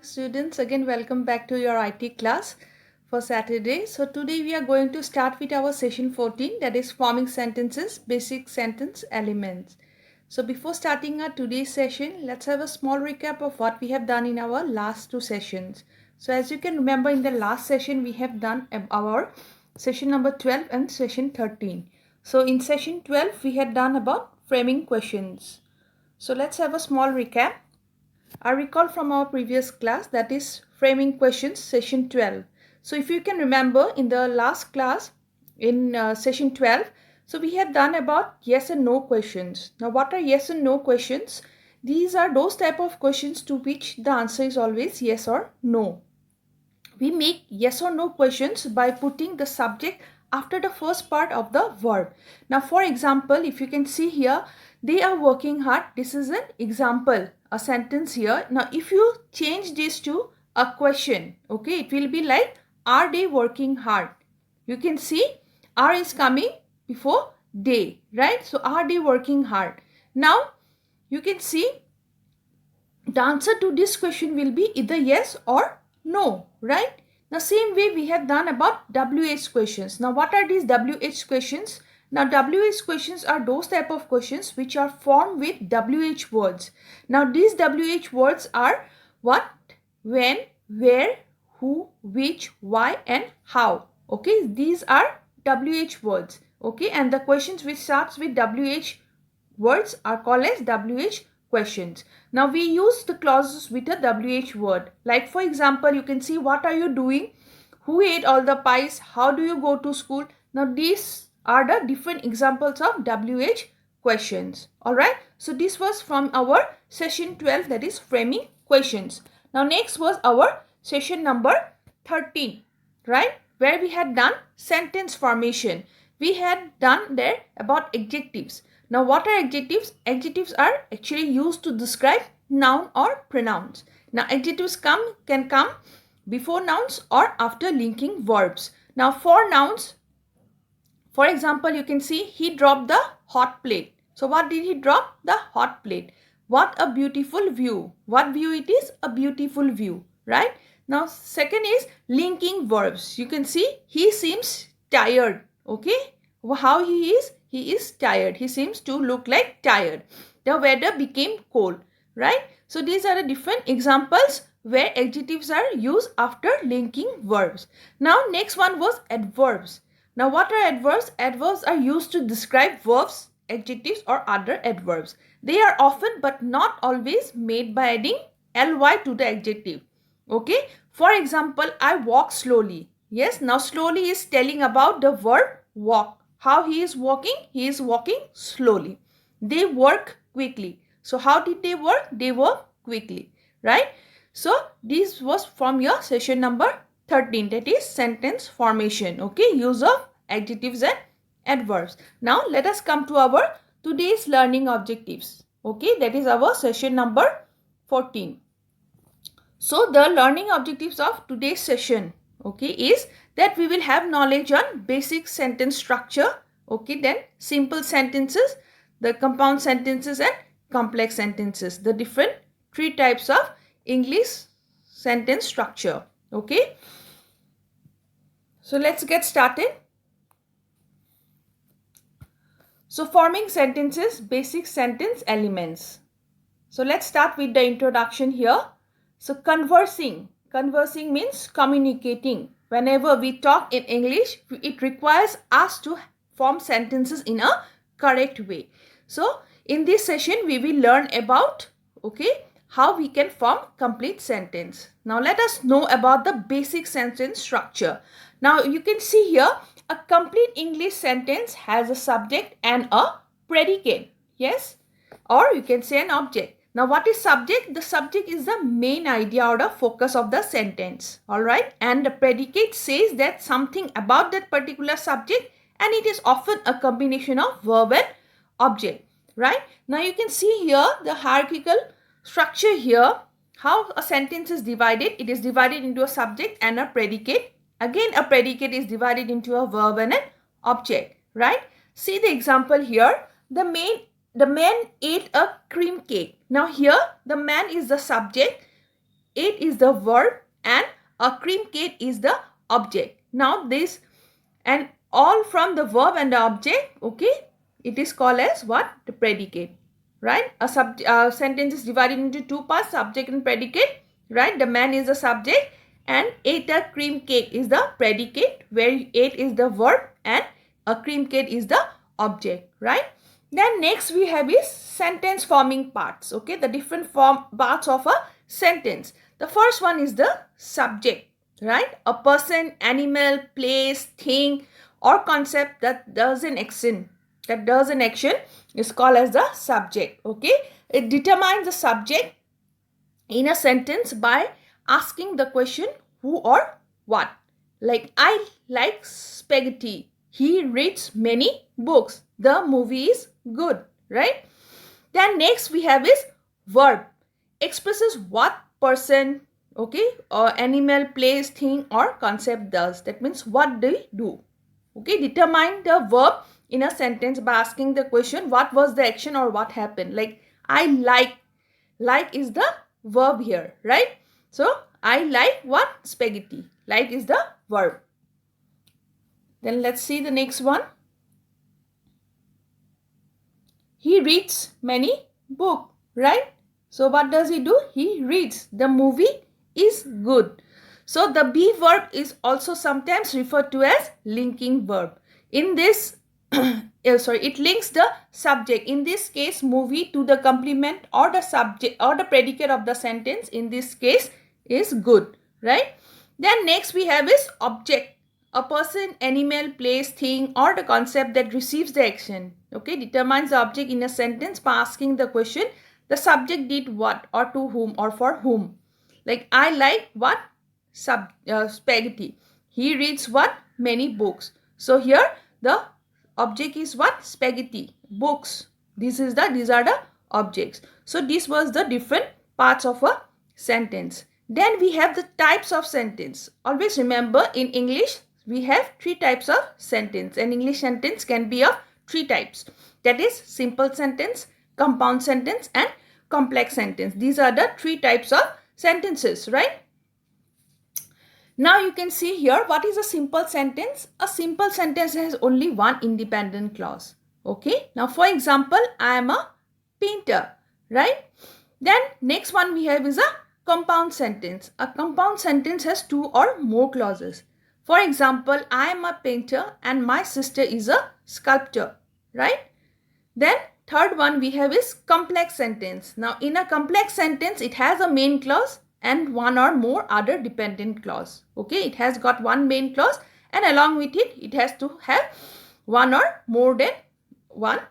students, again welcome back to your IT class for Saturday. So today we are going to start with our session 14, that is forming sentences, basic sentence elements. So before starting our today's session, let's have a small recap of what we have done in our last two sessions. So as you can remember, in the last session we have done our session number 12 and session 13. So in session 12 we had done about framing questions. So let's have a small recap. I recall from our previous class, that is framing questions session 12. So if you can remember, in the last class in session 12, so we had done about yes and no questions. Now what are yes and no questions? These are those type of questions to which the answer is always yes or no. We make yes or no questions by putting the subject after the first part of the verb. Now for example, if you can see here, they are working hard. This is an example, a sentence here. Now if you change this to a question, okay, it will be like, are they working hard? You can see are is coming before they, right? So are they working hard? Now you can see the answer to this question will be either yes or no, right? Now same way we have done about WH questions. Now what are these WH questions? Now WH questions are those type of questions which are formed with WH words. Now these WH words are what, when, where, who, which, why and how. Okay, these are WH words. Okay, and the questions which starts with WH words are called as WH questions. Now we use the clauses with a WH word. Like for example, you can see what are you doing, who ate all the pies, how do you go to school. Now these are the different examples of WH questions. Alright, so this was from our session 12, that is framing questions. Now next was our session number 13, right, where we had done sentence formation. We had done there about adjectives. Now what are adjectives? Adjectives are actually used to describe noun or pronouns. Now adjectives can come before nouns or after linking verbs. Now for nouns, for example, you can see he dropped the hot plate. So what did he drop? The hot plate. What a beautiful view. What view it is? A beautiful view, right? Now second is linking verbs. You can see he seems tired. Okay, how he is? He is tired. He seems to look like tired. The weather became cold, right? So these are the different examples where adjectives are used after linking verbs. Now next one was adverbs. Now what are adverbs? Adverbs are used to describe verbs, adjectives or other adverbs. They are often but not always made by adding ly to the adjective. Okay, for example, I walk slowly. Yes, now slowly is telling about the verb walk. How he is walking? He is walking slowly. They work quickly. So how did they work? They work quickly, right? So this was from your session number 13, that is sentence formation. Okay, use of adjectives and adverbs. Now let us come to our today's learning objectives. Okay, that is our session number 14. So the learning objectives of today's session, okay, is that we will have knowledge on basic sentence structure, okay, then simple sentences, the compound sentences and complex sentences, the different three types of English sentence structure. Okay, so let's get started. So forming sentences, basic sentence elements. So let's start with the introduction here. So conversing means communicating. Whenever we talk in English, it requires us to form sentences in a correct way. So in this session, we will learn about, okay, how we can form complete sentence. Now let us know about the basic sentence structure. Now you can see here, a complete English sentence has a subject and a predicate. Yes, or you can say an object. Now what is subject? The subject is the main idea or the focus of the sentence. Alright, and the predicate says that something about that particular subject, and it is often a combination of verb and object. Right, now you can see here the hierarchical structure here, how a sentence is divided. It is divided into a subject and a predicate. Again, a predicate is divided into a verb and an object. Right, see the example here. The man ate a cream cake. Now here the man is the subject ate is the verb and a cream cake is the object. Now this and all from the verb and the object, okay, it is called as what? The predicate, right? A sentence is divided into two parts, subject and predicate, right? The man is the subject and ate a cream cake is the predicate, where ate is the verb and a cream cake is the object, right? Then next we have is sentence forming parts, okay, the different parts of a sentence. The first one is the subject, right? A person, animal, place, thing or concept that does an action is called as the subject, okay? It determines the subject in a sentence by asking the question who or what. Like, I like spaghetti. He reads many books. The movie is good, right? Then next we have is verb. Expresses what person, okay, or animal, place, thing or concept does. That means what they do. Okay, determine the verb in a sentence by asking the question what was the action or what happened. Like, I like. Like is the verb here, right? So I like what? Spaghetti. Like is the verb. Then let's see the next one. He reads many books, right? So what does he do? He reads. The movie is good. So the be verb is also sometimes referred to as linking verb. In this, it links the subject. In this case, movie to the complement or the subject or the predicate of the sentence. In this case is good, right? Then next we have is object. A person, animal, place, thing or the concept that receives the action, okay, determines the object in a sentence by asking the question the subject did what or to whom or for whom. Like, I like what? Spaghetti. He reads what? Many books. So here the object is what? Spaghetti. Books. These are the objects. So this was the different parts of a sentence. Then we have the types of sentence. Always remember, in English we have three types of sentence. An English sentence can be of three types. That is simple sentence, compound sentence and complex sentence. These are the three types of sentences, right? Now you can see here what is a simple sentence. A simple sentence has only one independent clause. Okay. Now for example, I am a painter, right? Then next one we have is a compound sentence. A compound sentence has two or more clauses. For example, I am a painter and my sister is a sculptor, right? Then third one we have is complex sentence. Now in a complex sentence, it has a main clause and one or more other dependent clause. Okay, it has got one main clause and along with it, it has to have one or more than one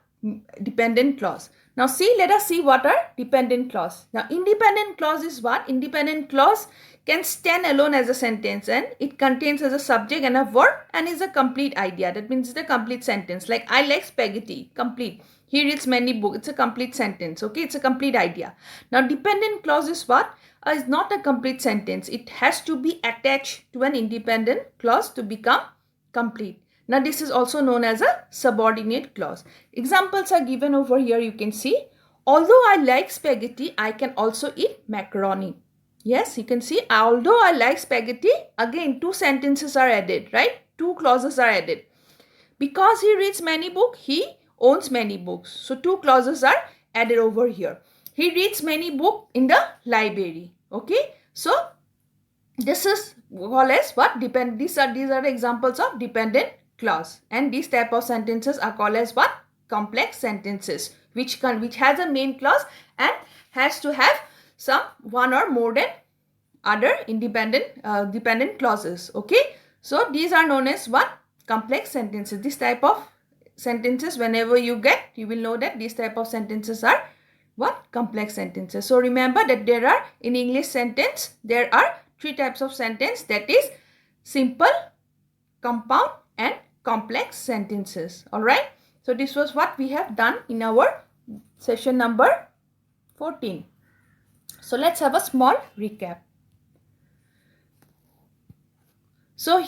dependent clause. Now let us see what are dependent clause. Now independent clause is what? Independent clause can stand alone as a sentence and it contains as a subject and a verb and is a complete idea. That means it's a complete sentence. Like, I like spaghetti, complete. He reads many books. It's a complete sentence. Okay, it's a complete idea. Now dependent clause is what? Is not a complete sentence. It has to be attached to an independent clause to become complete. Now this is also known as a subordinate clause. Examples are given over here. You can see, although I like spaghetti, I can also eat macaroni. Yes, you can see, although I like spaghetti, again two sentences are added, right? Two clauses are added. Because he reads many books, he owns many books. So two clauses are added over here. He reads many books in the library. Okay, so this is called as what? These are the examples of dependent clause, and these type of sentences are called as what? Complex sentences, which has a main clause and has to have some one or more than other dependent clauses. Okay, so these are known as what? Complex sentences. This type of sentences, whenever you will know that these type of sentences are what? Complex sentences. So remember that there are, in English sentence, there are three types of sentence, that is simple, compound and complex sentences. All right. So this was what we have done in our session number 14. So let's have a small recap. So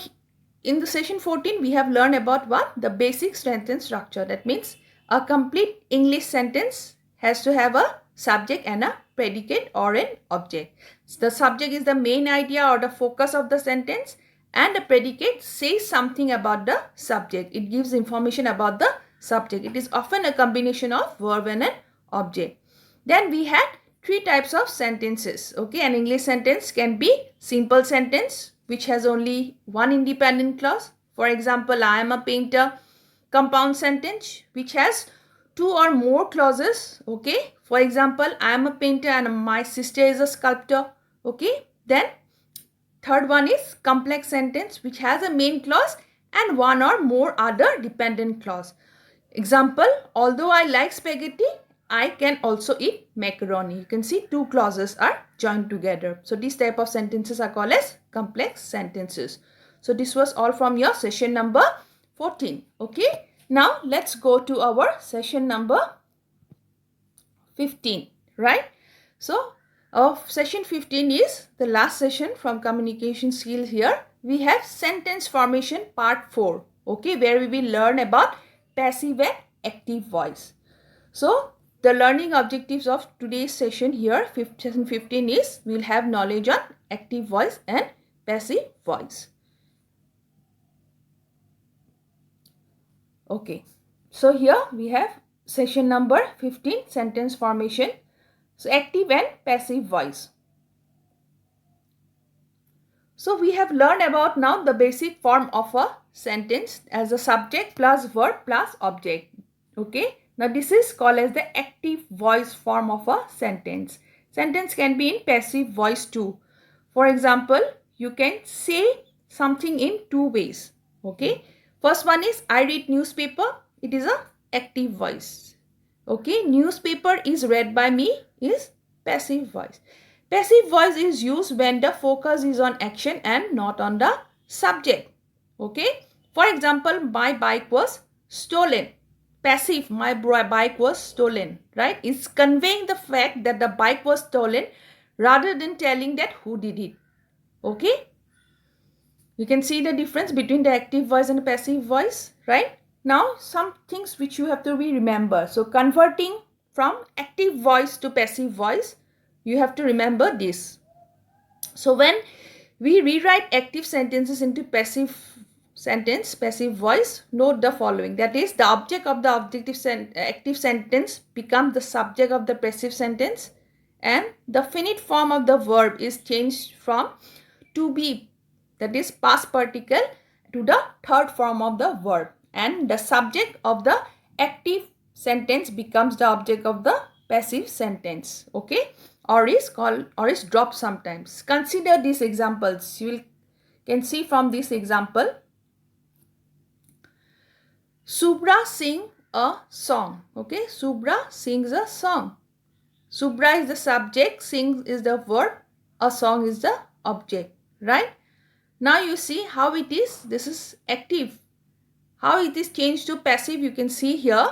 in the session 14, we have learned about what? The basic sentence structure. That means a complete English sentence has to have a subject and a predicate or an object. The subject is the main idea or the focus of the sentence, and the predicate says something about the subject. It gives information about the subject. It is often a combination of verb and an object. Then we had three types of sentences. Okay, an English sentence can be simple sentence which has only one independent clause. For example, I am a painter. Compound sentence which has two or more clauses. Okay, for example, I am a painter and my sister is a sculptor. Okay, then third one is complex sentence which has a main clause and one or more other dependent clause. Example, although I like spaghetti, I can also eat macaroni. You can see two clauses are joined together. So these type of sentences are called as complex sentences. So this was all from your session number 14. Okay. Now let's go to our session number 15. Right. So session 15 is the last session from communication skills. Here we have sentence formation part 4. Okay. Where we will learn about passive and active voice. So the learning objectives of today's session here, session 15, is we will have knowledge on active voice and passive voice. Okay, so here we have session number 15, sentence formation. So active and passive voice. So we have learned about now the basic form of a sentence as a subject plus verb plus object. Okay. Now this is called as the active voice form of a sentence. Sentence can be in passive voice too. For example, you can say something in two ways. Okay. First one is I read newspaper. It is a active voice. Okay. Newspaper is read by me is passive voice. Passive voice is used when the focus is on action and not on the subject. Okay. For example, my bike was stolen. Passive, my bike was stolen, right? It's conveying the fact that the bike was stolen rather than telling that who did it. Okay. You can see the difference between the active voice and the passive voice, right? Now, some things which you have to remember. So, converting from active voice to passive voice, you have to remember this. So, when we rewrite active sentences into passive sentence, passive voice, note the following. That is, the object of the active sentence becomes the subject of the passive sentence, and the finite form of the verb is changed from to be, that is past particle, to the third form of the verb, and the subject of the active sentence becomes the object of the passive sentence. Okay, or is dropped sometimes. Consider these examples. You can see from this example. Subra sing a song. Okay, Subra sings a song. Subra is the subject, sing is the verb, a song is the object, right? Now you see how it is. This is active. How it is changed to passive, you can see here.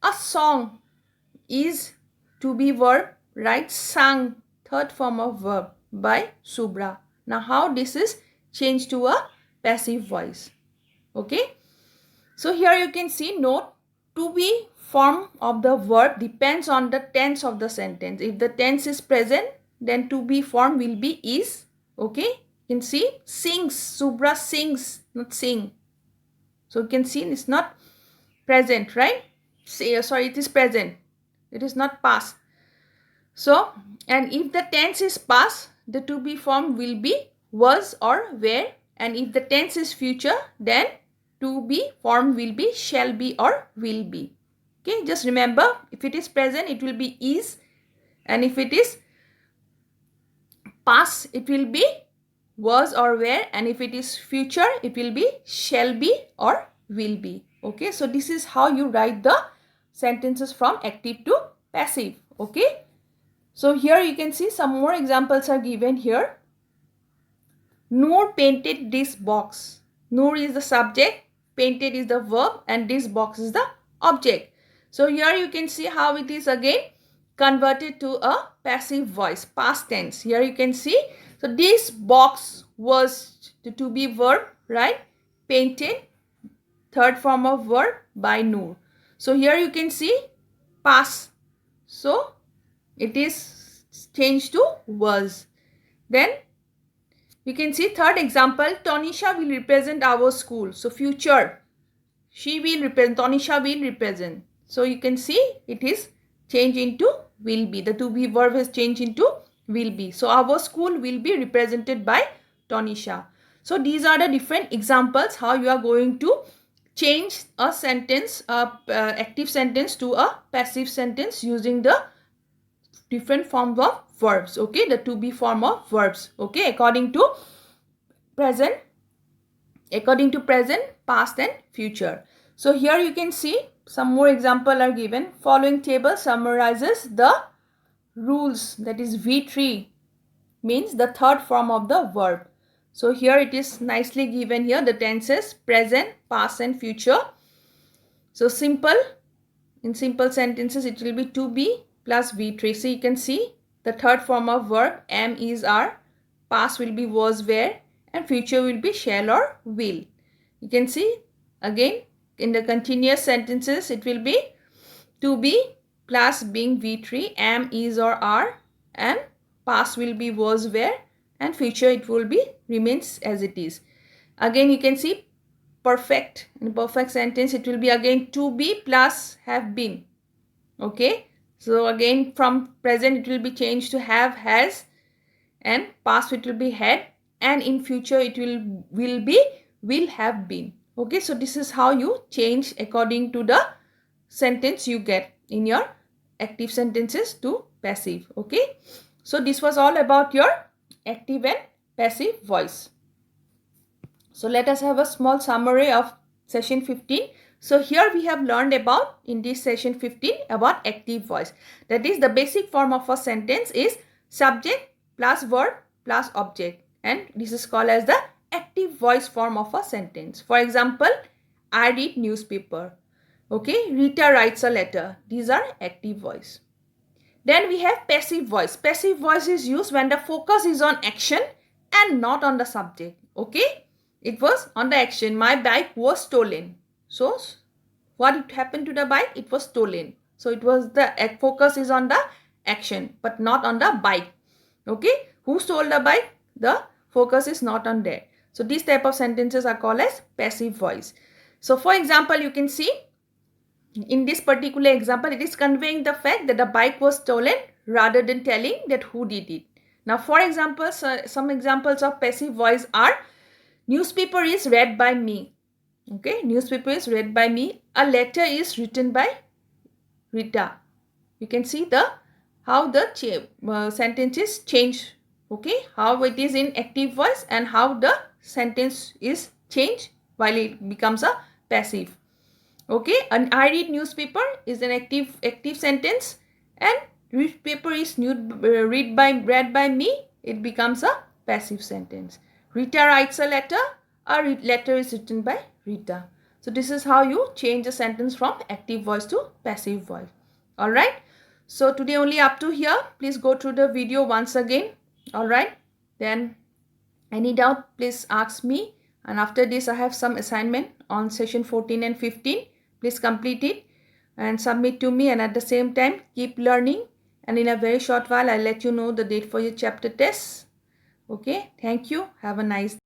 A song is to be verb, right? Sung, third form of verb by Subra. Now how this is changed to a passive voice. Okay. So here you can see, note, to be form of the verb depends on the tense of the sentence. If the tense is present, then to be form will be is. Okay. You can see sings, Subra sings, not sing. So you can see it's not present, right? Sorry, it is present. It is not past. So, and if the tense is past, the to be form will be was or were. And if the tense is future, then to be form will be shall be or will be. Okay, just remember, if it is present, it will be is. And if it is past, it will be was or were. And if it is future, it will be shall be or will be. Okay, so this is how you write the sentences from active to passive. Okay, so here you can see some more examples are given here. Noor painted this box. Noor is the subject, painted is the verb, and this box is the object. So here you can see how it is again converted to a passive voice, past tense. Here you can see, so this box was the to be verb, right? Painted, third form of verb by Noor. So here you can see past. So it is changed to was. Then you can see third example, Tanisha will represent our school. So future, she will represent, Tanisha will represent. So you can see it is changed into will be. The to be verb has changed into will be. So our school will be represented by Tanisha. So these are the different examples how you are going to change a sentence, active sentence to a passive sentence using the different forms of verbs. Okay, the to be form of verbs. Okay, according to present, past and future. So here you can see some more example are given. Following table summarizes the rules, that is V3 means the third form of the verb. So here it is nicely given here, the tenses present, past and future. So simple, in simple sentences it will be to be plus V3. So you can see the third form of verb, am, is, are, past will be was, were, and future will be shall or will. You can see again in the continuous sentences it will be to be plus being V3, am, is or are, and past will be was, were, and future it will be remains as it is. Again you can see perfect, in perfect sentence it will be again to be plus have been. Okay, so again from present it will be changed to have, has, and past it will be had, and in future it will be will have been. Okay, so this is how you change according to the sentence you get in your active sentences to passive. Okay, so this was all about your active and passive voice. So let us have a small summary of session 15. So here we have learned about, in this session 15, about active voice. That is, the basic form of a sentence is subject plus verb plus object, and this is called as the active voice form of a sentence. For example, I read newspaper. Okay, Rita writes a letter. These are active voice. Then we have passive voice. Passive voice is used when the focus is on action and not on the subject. Okay, it was on the action. My bike was stolen. So what happened to the bike? It was stolen. So it was the focus is on the action but not on the bike. Okay, who stole the bike? The focus is not on there. So these type of sentences are called as passive voice. So for example, you can see in this particular example, it is conveying the fact that the bike was stolen rather than telling that who did it. Now, for example, some examples of passive voice are newspaper is read by me. Okay, newspaper is read by me. A letter is written by Rita. You can see how the sentences change. Okay, how it is in active voice and how the sentence is changed while it becomes a passive. Okay, and I read newspaper is an active sentence, and newspaper is read by me, it becomes a passive sentence. Rita writes a letter is written by Rita. So this is how you change a sentence from active voice to passive voice. Alright, so today only up to here. Please go through the video once again. Alright, then any doubt please ask me, and after this I have some assignment on session 14 and 15. Please complete it and submit to me, and at the same time keep learning, and in a very short while I'll let you know the date for your chapter tests. Okay, thank you. Have a nice day.